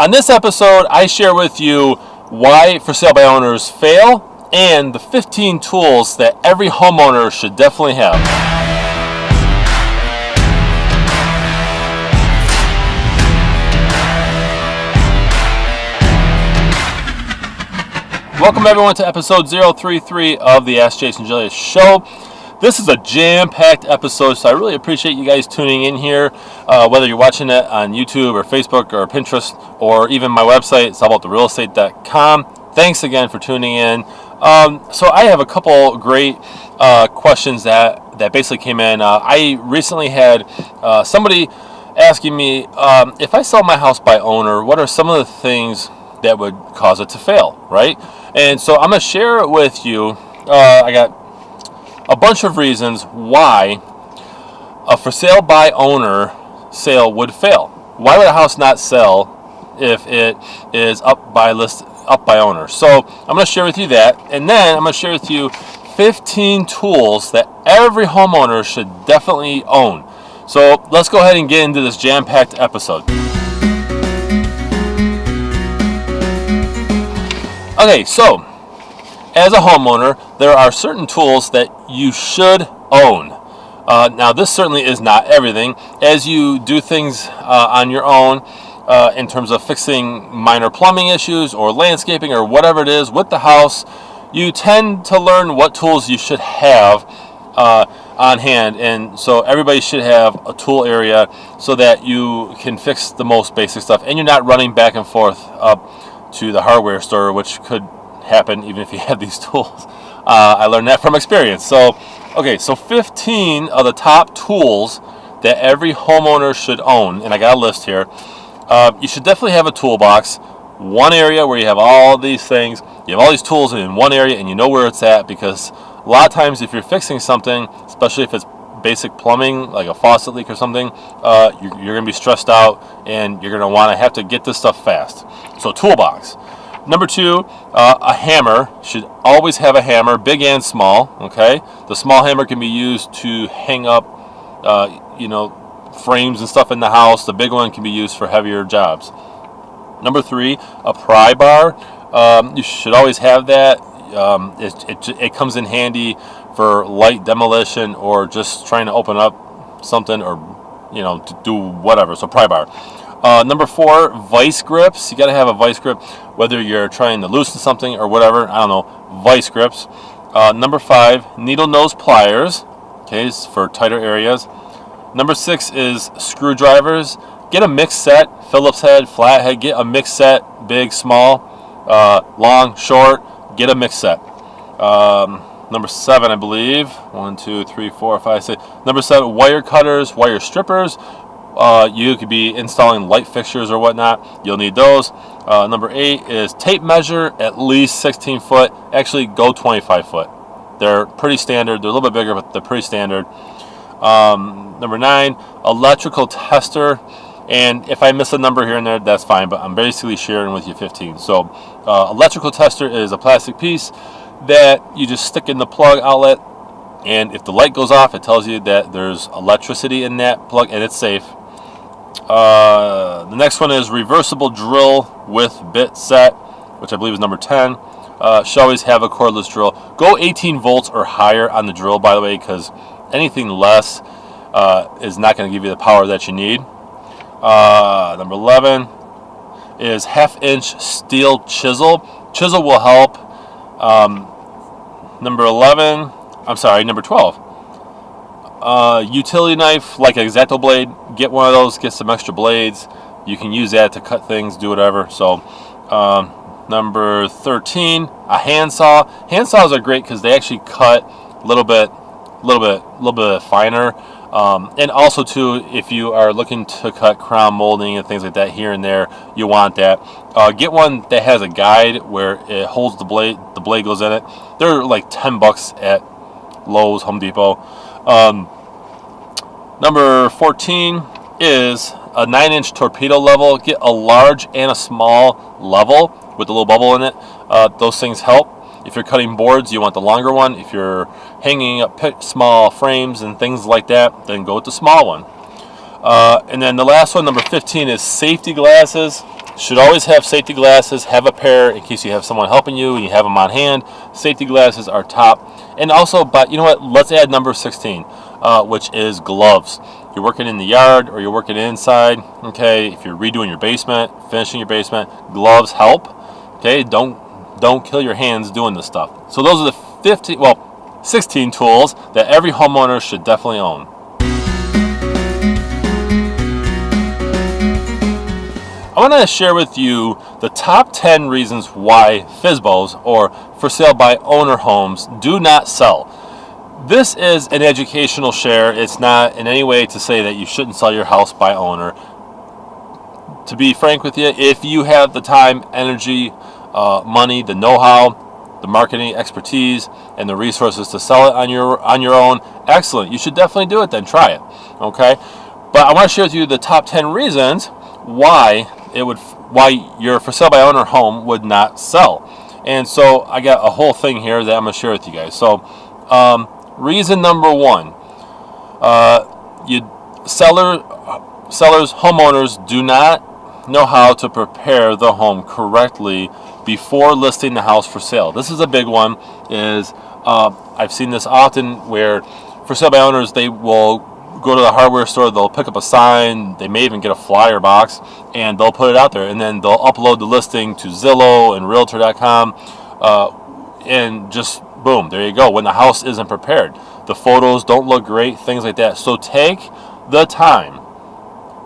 On this episode, I share with you why for sale by owners fail and the 15 tools that every homeowner should definitely have. Welcome everyone to episode 033 of the Ask Jason Gelios show. This is a jam-packed episode, so I really appreciate you guys tuning in here, whether you're watching it on YouTube or Facebook or Pinterest or even my website, it's allabouttherealestate.com. Thanks again for tuning in. So I have a couple great questions that basically came in. I recently had somebody asking me, if I sell my house by owner, what are some of the things that would cause it to fail, right? And so I'm going to share it with you. I got a bunch of reasons why a for sale by owner sale would fail. Why would a house not sell if it is up by owner? So I'm going to share with you that, and then I'm going to share with you 15 tools that every homeowner should definitely own. So let's go ahead and get into this jam-packed episode. Okay, so as a homeowner, there are certain tools that you should own. Now, this certainly is not everything. As you do things on your own in terms of fixing minor plumbing issues or landscaping or whatever it is with the house, you tend to learn what tools you should have on hand. And so everybody should have a tool area so that you can fix the most basic stuff. And you're not running back and forth up to the hardware store, which could happen even if you have these tools. I learned that from experience. So 15 of the top tools that every homeowner should own, and I got a list here. You should definitely have a toolbox, one area where you have all these things. You have all these tools in one area and you know where it's at, because a lot of times if you're fixing something, especially if it's basic plumbing like a faucet leak or something, you're going to be stressed out and you're going to want to have to get this stuff fast. So toolbox. Number 2, a hammer. Should always have a hammer, big and small. Okay, the small hammer can be used to hang up, frames and stuff in the house. The big one can be used for heavier jobs. Number 3, a pry bar. You should always have that. It comes in handy for light demolition or just trying to open up something or to do whatever. So pry bar. Number 4, vice grips. You got to have a vice grip, whether you're trying to loosen something or whatever. I don't know, vice grips. Number 5, needle nose pliers. Okay, it's for tighter areas. Number 6 is screwdrivers. Get a mixed set, Phillips head, flathead. Get a mixed set, big, small, long, short. Get a mixed set. Number 7, I believe. 1, 2, 3, 4, 5, 6. Number 7, wire cutters, wire strippers. You could be installing light fixtures or whatnot. You'll need those. Number 8 is tape measure, at least 16 foot. Actually, go 25 foot. They're pretty standard. They're a little bit bigger, but they're pretty standard. Number 9, electrical tester. And if I miss a number here and there, that's fine, but I'm basically sharing with you 15. So electrical tester is a plastic piece that you just stick in the plug outlet, and if the light goes off, it tells you that there's electricity in that plug and it's safe. The next one is reversible drill with bit set, which I believe is number 10. Should always have a cordless drill. Go 18 volts or higher on the drill, by the way, because anything less is not going to give you the power that you need. Number 11 is half-inch steel chisel. Chisel will help. Number 12. Utility knife, like an X-Acto blade. Get one of those, get some extra blades. You can use that to cut things, do whatever. So, number 13, a handsaw. Handsaws are great because they actually cut a little bit finer. And also too, if you are looking to cut crown molding and things like that here and there, you want that. Get one that has a guide where it holds the blade goes in it. They're like $10 at Lowe's, Home Depot. Number 14 is a 9-inch torpedo level. Get a large and a small level with a little bubble in it. Those things help. If you're cutting boards, you want the longer one. If you're hanging up small frames and things like that, then go with the small one. And then the last one, number 15, is safety glasses. Should always have safety glasses. Have a pair in case you have someone helping you and you have them on hand. Safety glasses are top. And also, but you know what? Let's add number 16, which is gloves. You're working in the yard or you're working inside. Okay, if you're redoing your basement, finishing your basement, gloves help. Okay, don't kill your hands doing this stuff. So those are the 16 tools that every homeowner should definitely own. I want to share with you the top 10 reasons why FSBOs, or for sale by owner homes, do not sell. This is an educational share. It's not in any way to say that you shouldn't sell your house by owner. To be frank with you, if you have the time, energy, money, the know-how, the marketing expertise, and the resources to sell it on your own, excellent. You should definitely do it then. Try it. Okay? But I want to share with you the top 10 reasons why your for sale by owner home would not sell. And so I got a whole thing here that I'm going to share with you guys. So reason number 1, homeowners do not know how to prepare the home correctly before listing the house for sale. This is a big one. I've seen this often where for sale by owners, they will go to the hardware store, they'll pick up a sign, they may even get a flyer box, and they'll put it out there, and then they'll upload the listing to Zillow and Realtor.com, and just boom, there you go. When the house isn't prepared, the photos don't look great, things like that. So take the time,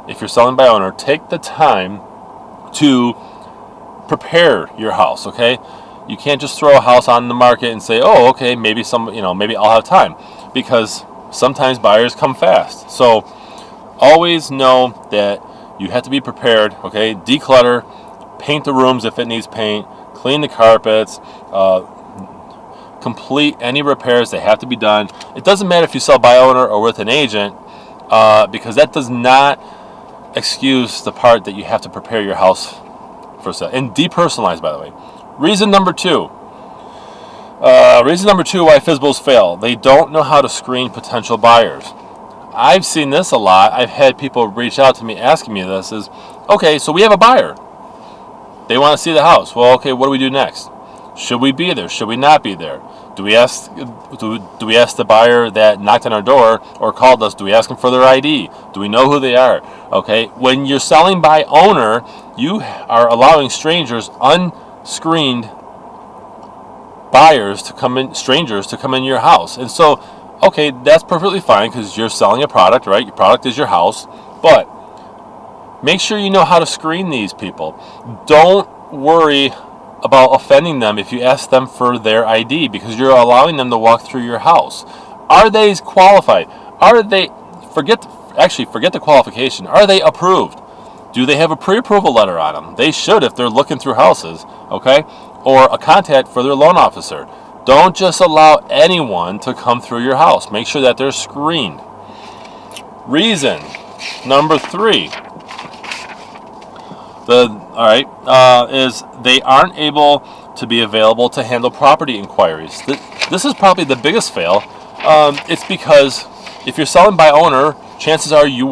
if you're selling by owner, take the time to prepare your house. Okay, you can't just throw a house on the market and say, oh, okay, maybe I'll have time, because sometimes buyers come fast. So always know that you have to be prepared. Okay, declutter, paint the rooms if it needs paint, clean the carpets, complete any repairs that have to be done. It doesn't matter if you sell by owner or with an agent, because that does not excuse the part that you have to prepare your house for sale. And depersonalize, by the way. Reason number 2 why FSBOs fail. They don't know how to screen potential buyers. I've seen this a lot. I've had people reach out to me asking me this is, okay, so we have a buyer. They want to see the house. Well, okay, what do we do next? Should we be there? Should we not be there? Do we ask the buyer that knocked on our door or called us, do we ask them for their ID? Do we know who they are? Okay, when you're selling by owner, you are allowing strangers, unscreened buyers to come in, strangers to come in your house. And so, okay, that's perfectly fine because you're selling a product, right? Your product is your house. But make sure you know how to screen these people. Don't worry about offending them if you ask them for their ID, because you're allowing them to walk through your house. Are they qualified? Are they, forget the qualification. Are they approved? Do they have a pre-approval letter on them? They should if they're looking through houses, okay? Or a contact for their loan officer. Don't just allow anyone to come through your house. Make sure that they're screened. Reason number 3 is they aren't able to be available to handle property inquiries. This is probably the biggest fail. It's because if you're selling by owner, chances are you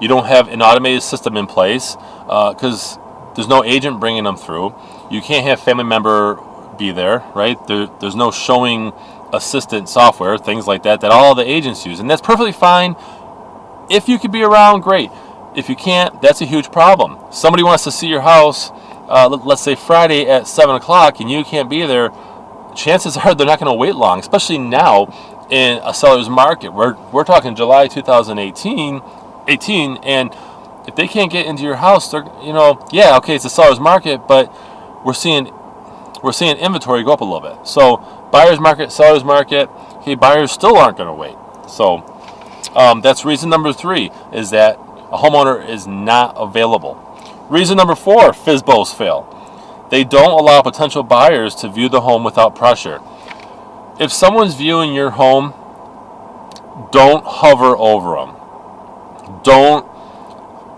don't have an automated system in place because there's no agent bringing them through. You can't have family member be there, right? There's no showing assistant software, things like that all the agents use. And that's perfectly fine. If you could be around, great. If you can't, that's a huge problem. Somebody wants to see your house, let's say Friday at 7 o'clock, and you can't be there, chances are they're not going to wait long, especially now in a seller's market. We're talking July 2018, and if they can't get into your house, they're, okay, it's a seller's market, but we're seeing inventory go up a little bit. So buyer's market, seller's market, okay, buyers still aren't going to wait. So that's reason number 3, is that a homeowner is not available. Reason number 4, FSBOs fail. They don't allow potential buyers to view the home without pressure. If someone's viewing your home, don't hover over them. Don't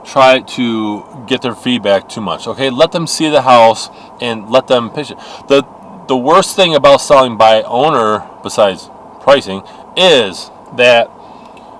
try to get their feedback too much. Okay, let them see the house and let them pitch it. The worst thing about selling by owner, besides pricing, is that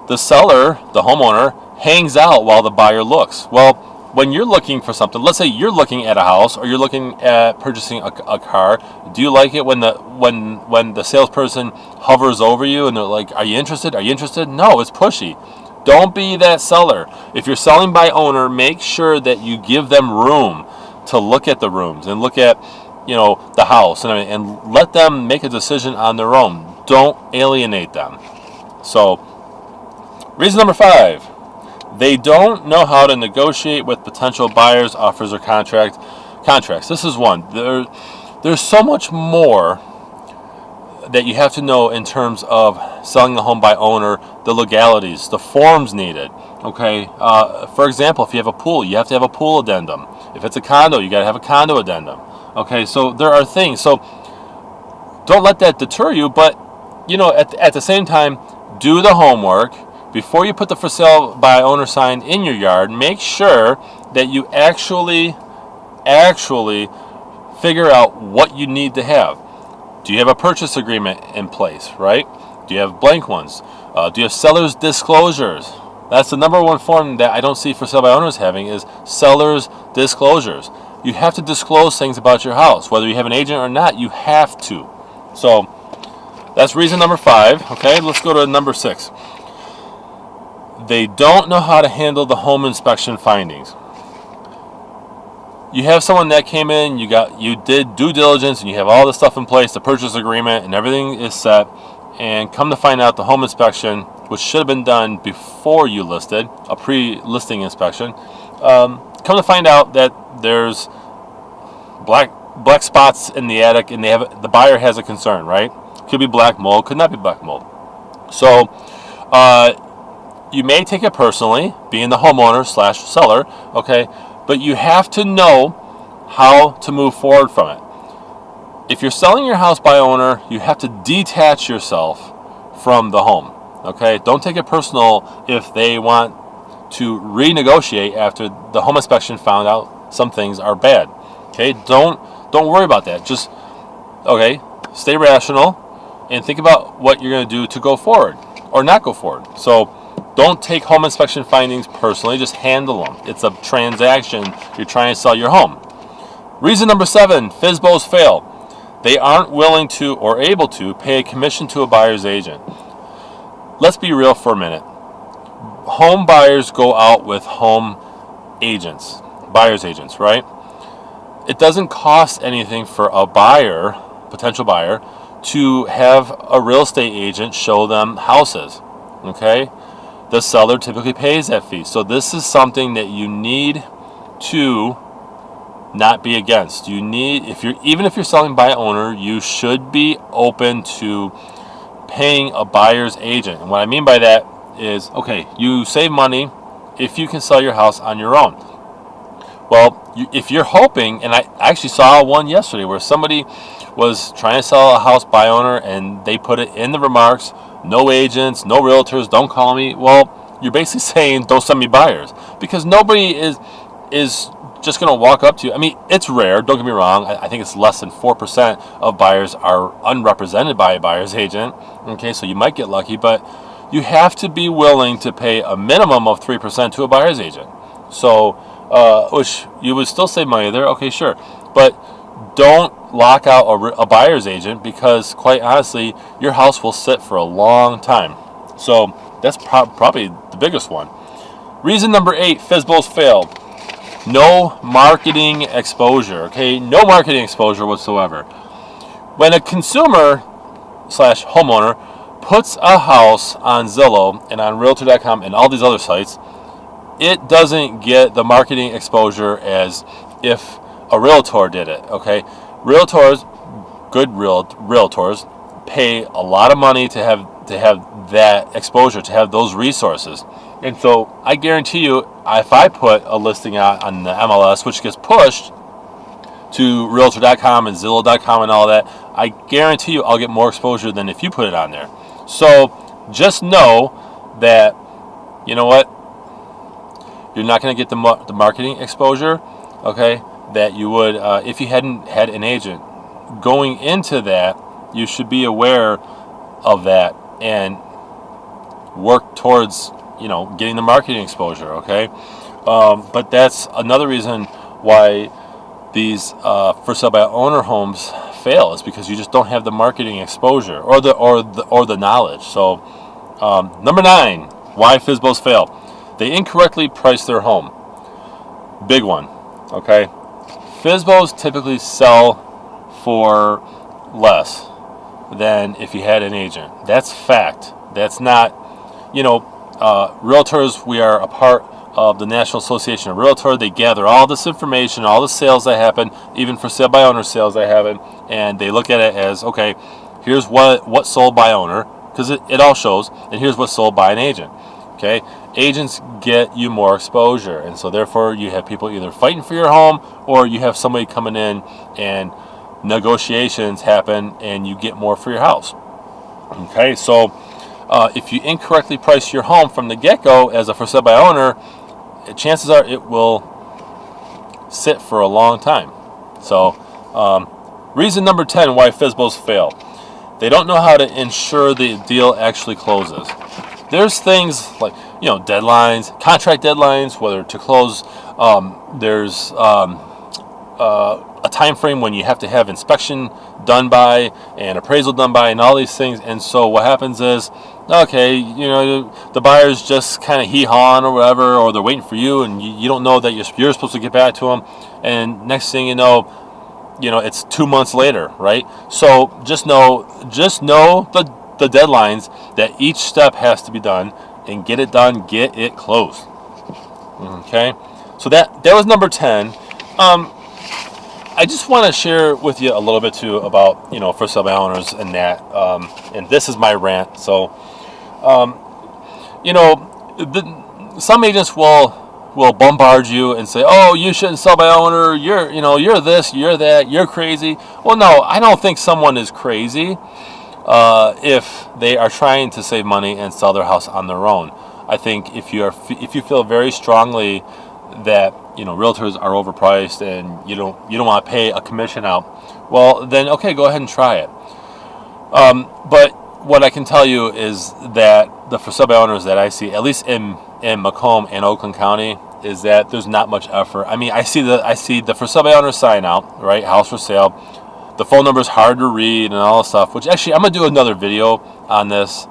the seller, the homeowner, hangs out while the buyer looks. Well, when you're looking for something, let's say you're looking at a house or you're looking at purchasing a car, do you like it when the salesperson hovers over you and they're like, "Are you interested? Are you interested?" No, it's pushy. Don't be that seller. If you're selling by owner, make sure that you give them room to look at the rooms and look at, the house and let them make a decision on their own. Don't alienate them. So, reason number 5, they don't know how to negotiate with potential buyers, offers, or contracts. This is one. There's so much more that you have to know in terms of selling the home by owner, the legalities, the forms needed. Okay, for example, if you have a pool, you have to have a pool addendum. If it's a condo, you got to have a condo addendum. Okay, so there are things. So don't let that deter you, but at the same time, do the homework. Before you put the for sale by owner sign in your yard, make sure that you actually figure out what you need to have. Do you have a purchase agreement in place, right? Do you have blank ones? Do you have seller's disclosures? That's the number one form that I don't see for sale by owners having is seller's disclosures. You have to disclose things about your house. Whether you have an agent or not, you have to. So that's reason number 5. Okay, let's go to number 6. They don't know how to handle the home inspection findings. You have someone that came in, you did due diligence, and you have all the stuff in place, the purchase agreement, and everything is set. And come to find out, the home inspection, which should have been done before you listed, a pre-listing inspection, come to find out that there's black spots in the attic, and the buyer has a concern, right? Could be black mold, could not be black mold. So you may take it personally, being the homeowner / seller, okay? But you have to know how to move forward from it. If you're selling your house by owner, you have to detach yourself from the home. Okay? Don't take it personal if they want to renegotiate after the home inspection found out some things are bad. Okay? Don't worry about that. Just stay rational and think about what you're going to do to go forward or not go forward. So don't take home inspection findings personally. Just handle them. It's a transaction. You're trying to sell your home. Reason number 7, Fizbos fail. They aren't willing to or able to pay a commission to a buyer's agent. Let's be real for a minute. Home buyers go out with home agents, buyer's agents, right? It doesn't cost anything for a buyer, potential buyer, to have a real estate agent show them houses. Okay? The seller typically pays that fee. So this is something that you need to not be against. Even if you're selling by owner, you should be open to paying a buyer's agent. And what I mean by that is, you save money if you can sell your house on your own. Well, if you're hoping, and I actually saw one yesterday where somebody was trying to sell a house by owner and they put it in the remarks, no agents, no realtors, don't call me. Well, you're basically saying don't send me buyers, because nobody is just going to walk up to you. I mean, it's rare, don't get me wrong. I think it's less than 4% of buyers are unrepresented by a buyer's agent. Okay, so you might get lucky, but you have to be willing to pay a minimum of 3% to a buyer's agent. So, which you would still save money there. Okay, sure. But don't lock out a buyer's agent, because quite honestly, your house will sit for a long time. So that's probably the biggest one. Reason number 8, Fizbos fail. No marketing exposure. Okay, no marketing exposure whatsoever. When a consumer / homeowner puts a house on Zillow and on Realtor.com and all these other sites, it doesn't get the marketing exposure as if a realtor did it. Okay, realtors, good realtors, pay a lot of money to have that exposure, to have those resources. And so I guarantee you, if I put a listing out on the MLS, which gets pushed to Realtor.com and Zillow.com and all that, I guarantee you I'll get more exposure than if you put it on there. So just know that, you know what, you're not going to get the marketing exposure, okay, that you would if you hadn't had an agent. Going into that, you should be aware of that and work towards getting the marketing exposure. Okay, but that's another reason why these for sale by owner homes fail, is because you just don't have the marketing exposure or the knowledge. So number 9, why Fizbos fail: they incorrectly price their home. Big one. Okay, Fizbos typically sell for less than if you had an agent. That's fact. That's not, realtors, we are a part of the National Association of Realtor. They gather all this information, all the sales that happen, even for sale by owner sales that happen, and they look at it as, okay, here's what sold by owner, because it all shows, and here's what's sold by an agent. Okay, agents get you more exposure, and so therefore you have people either fighting for your home, or you have somebody coming in and negotiations happen and you get more for your house. Okay, so if you incorrectly price your home from the get-go as a for sale by owner, chances are it will sit for a long time. So reason number 10 why Fizbos fail: they don't know how to ensure the deal actually closes. There's things like deadlines, contract deadlines, whether to close. There's a time frame when you have to have inspection done by and appraisal done by and all these things. And so what happens is, okay, the buyer's just kind of hee-hawing or whatever, or they're waiting for you, and you don't know that you're supposed to get back to them, and next thing you know, it's 2 months later, right? So just know the deadlines, that each step has to be done, and get it done, get it closed. Okay, so that was number 10. I just want to share with you a little bit too about for sale by owners and that, and this is my rant. So some agents will bombard you and say, oh, you shouldn't sell by owner, you're this, you're that, you're crazy. Well, no, I don't think someone is crazy if they are trying to save money and sell their house on their own. I think if you feel very strongly that realtors are overpriced and you don't want to pay a commission out, well then okay, go ahead and try it. But what I can tell you is that the for sale by owners that I see, at least in Macomb and Oakland County, is that there's not much effort. I mean, I see the for sale by owner sign out, right? House for sale. The phone number is hard to read and all this stuff, which actually I'm gonna do another video on this,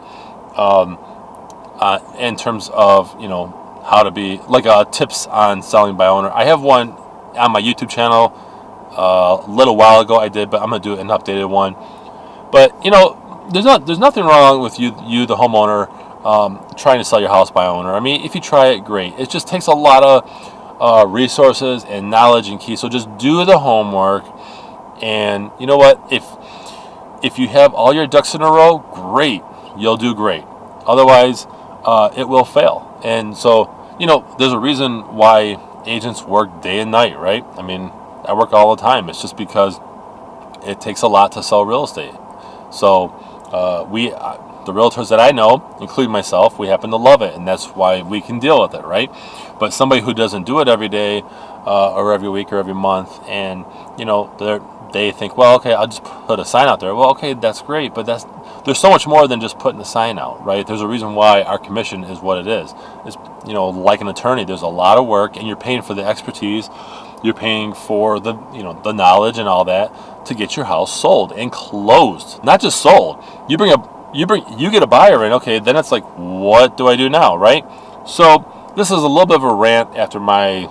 in terms of how to be like tips on selling by owner. I have one on my YouTube channel a little while ago I did, but I'm gonna do an updated one. But there's nothing wrong with you the homeowner trying to sell your house by owner. I mean, if you try it, great. It just takes a lot of resources and knowledge and key. So just do the homework, and you know what? If you have all your ducks in a row, great, you'll do great. Otherwise, it will fail. And so, there's a reason why agents work day and night, right? I mean, I work all the time. It's just because it takes a lot to sell real estate. So the realtors that I know, including myself, we happen to love it, and that's why we can deal with it, right? But somebody who doesn't do it every day or every week or every month, and they think, well, okay, I'll just put a sign out there. Well, okay, that's great, but there's so much more than just putting the sign out, right? There's a reason why our commission is what it is. It's like an attorney, there's a lot of work, and you're paying for the expertise, you're paying for the the knowledge and all that to get your house sold and closed. Not just sold. You get a buyer in, okay, then it's like, what do I do now, right? So this is a little bit of a rant after my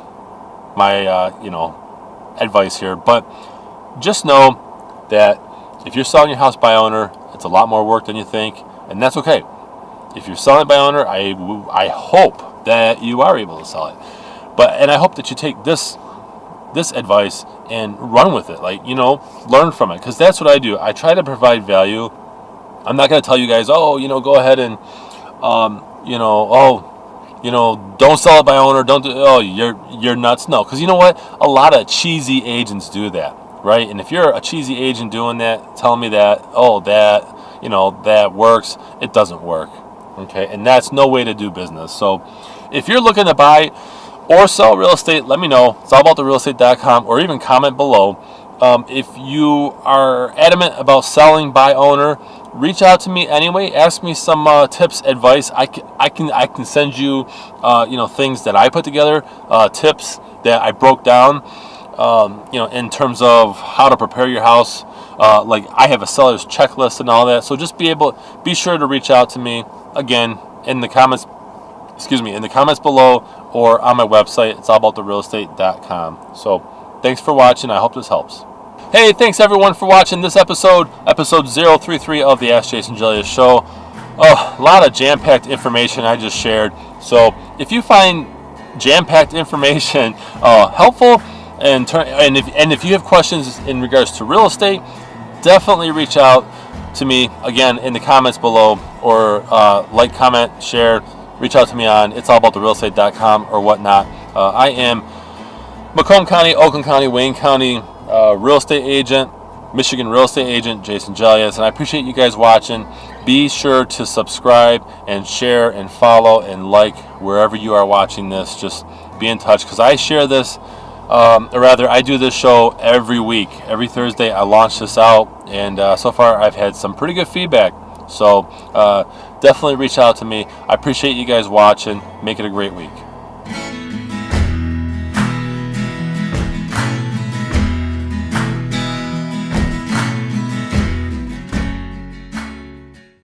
advice here, but just know that if you're selling your house by owner, it's a lot more work than you think, and that's okay. If you're selling by owner, I hope that you are able to sell it, and I hope that you take this advice and run with it, learn from it, because that's what I do. I try to provide value. I'm not going to tell you guys, go ahead and don't sell it by owner, don't do, you're nuts. No, because you know what, a lot of cheesy agents do that, right? And if you're a cheesy agent doing that, telling me that that works, it doesn't work. Okay, and that's no way to do business. So if you're looking to buy or sell real estate, let me know. It's allabouttherealestate.com, or even comment below. If you are adamant about selling by owner, reach out to me anyway. Ask me some tips, advice. I can send you things that I put together, tips that I broke down, in terms of how to prepare your house. Like I have a seller's checklist and all that. So just be sure to reach out to me again in the comments. In the comments below or on my website. It's allabouttherealestate.com. So thanks for watching. I hope this helps. Hey, thanks everyone for watching this episode 033 of the Ask Jason Gelios show. Oh, a lot of jam-packed information I just shared. So if you find jam-packed information helpful, and if you have questions in regards to real estate, definitely reach out to me again in the comments below, or like, comment, share. Reach out to me on it'sallabouttherealestate.com or whatnot. I am Macomb County, Oakland County, Wayne County real estate agent, Michigan real estate agent, Jason Gelios, and I appreciate you guys watching. Be sure to subscribe and share and follow and like wherever you are watching this. Just be in touch, because I share this, or rather I do this show every week. Every Thursday I launch this out, and so far I've had some pretty good feedback. So definitely reach out to me. I appreciate you guys watching. Make it a great week.